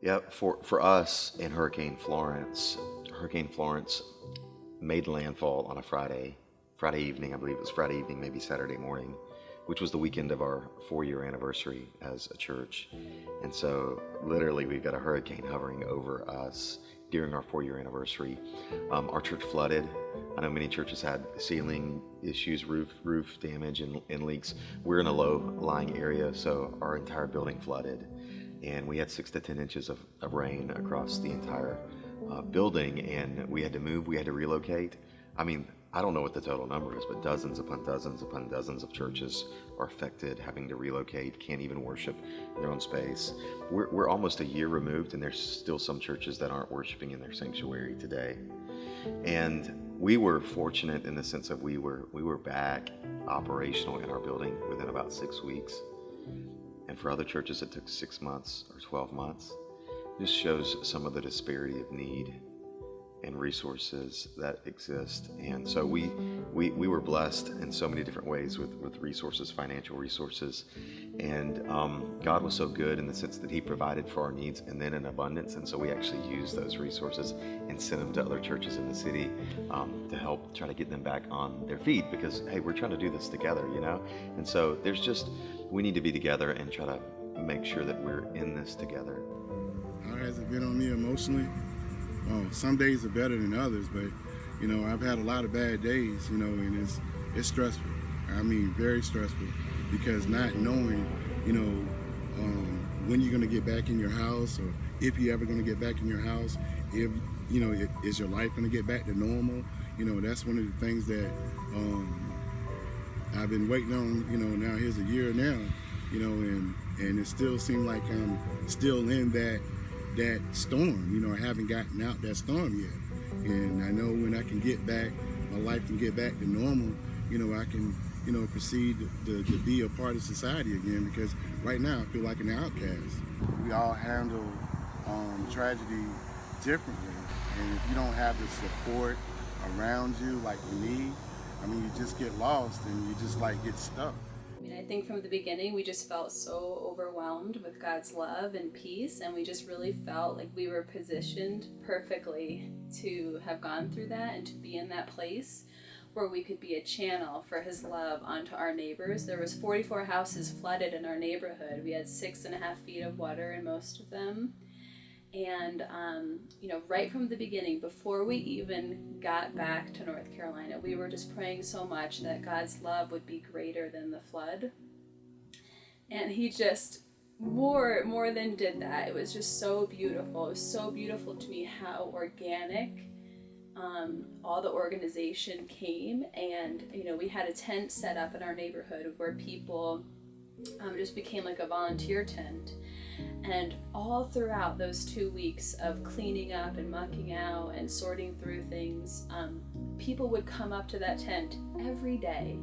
Yeah, for us in Hurricane Florence made landfall on a Friday evening. I believe it was Friday evening, maybe Saturday morning, which was the weekend of our 4-year anniversary as a church. And so literally we've got a hurricane hovering over us during our 4-year anniversary. Our church flooded. I know many churches had ceiling issues, roof damage and leaks. We're in a low-lying area, so our entire building flooded. And we had 6 to 10 inches of rain across the entire building, and we had to move, we had to relocate. I mean, I don't know what the total number is, but dozens upon dozens upon dozens of churches are affected, having to relocate, can't even worship in their own space. We're almost a year removed, and there's still some churches that aren't worshiping in their sanctuary today. And we were fortunate in the sense that we were back operational in our building within about 6 weeks. And for other churches, it took 6 months or 12 months. This shows some of the disparity of need and resources that exist. And so we were blessed in so many different ways with resources, financial resources. And God was so good in the sense that He provided for our needs and then in abundance. And so we actually used those resources and sent them to other churches in the city to help try to get them back on their feet, because, hey, we're trying to do this together, you know? And so we need to be together and try to make sure that we're in this together. How has it been on me emotionally? Some days are better than others, but I've had a lot of bad days, and it's stressful. I mean, very stressful, because not knowing, when you're going to get back in your house, or if you're ever going to get back in your house, if is your life going to get back to normal? That's one of the things that I've been waiting on. Now here's a year now, and it still seems like I'm still in that storm. I haven't gotten out that storm yet. And I know when I can get back, my life can get back to normal, I can, proceed to be a part of society again, because right now I feel like an outcast. We all handle tragedy differently. And if you don't have the support around you like you need, I mean, you just get lost and you just get stuck. I think from the beginning we just felt so overwhelmed with God's love and peace, and we just really felt like we were positioned perfectly to have gone through that and to be in that place where we could be a channel for His love onto our neighbors. There was 44 houses flooded in our neighborhood. We had 6.5 feet of water in most of them. And, right from the beginning, before we even got back to North Carolina, we were just praying so much that God's love would be greater than the flood. And He just more than did that. It was just so beautiful. It was so beautiful to me how organic all the organization came. And, we had a tent set up in our neighborhood where people just became like a volunteer tent. And all throughout those 2 weeks of cleaning up and mucking out and sorting through things, people would come up to that tent every day,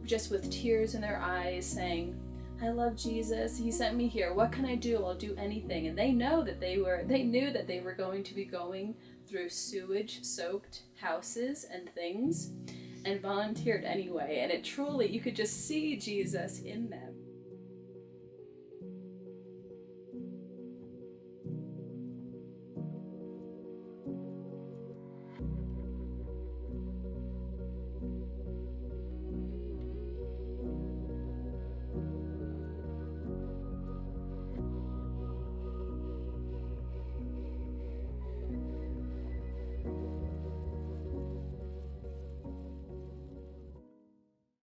just with tears in their eyes, saying, "I love Jesus. He sent me here. What can I do? I'll do anything." And they knew that they were going to be going through sewage-soaked houses and things, and volunteered anyway. And it truly, you could just see Jesus in them.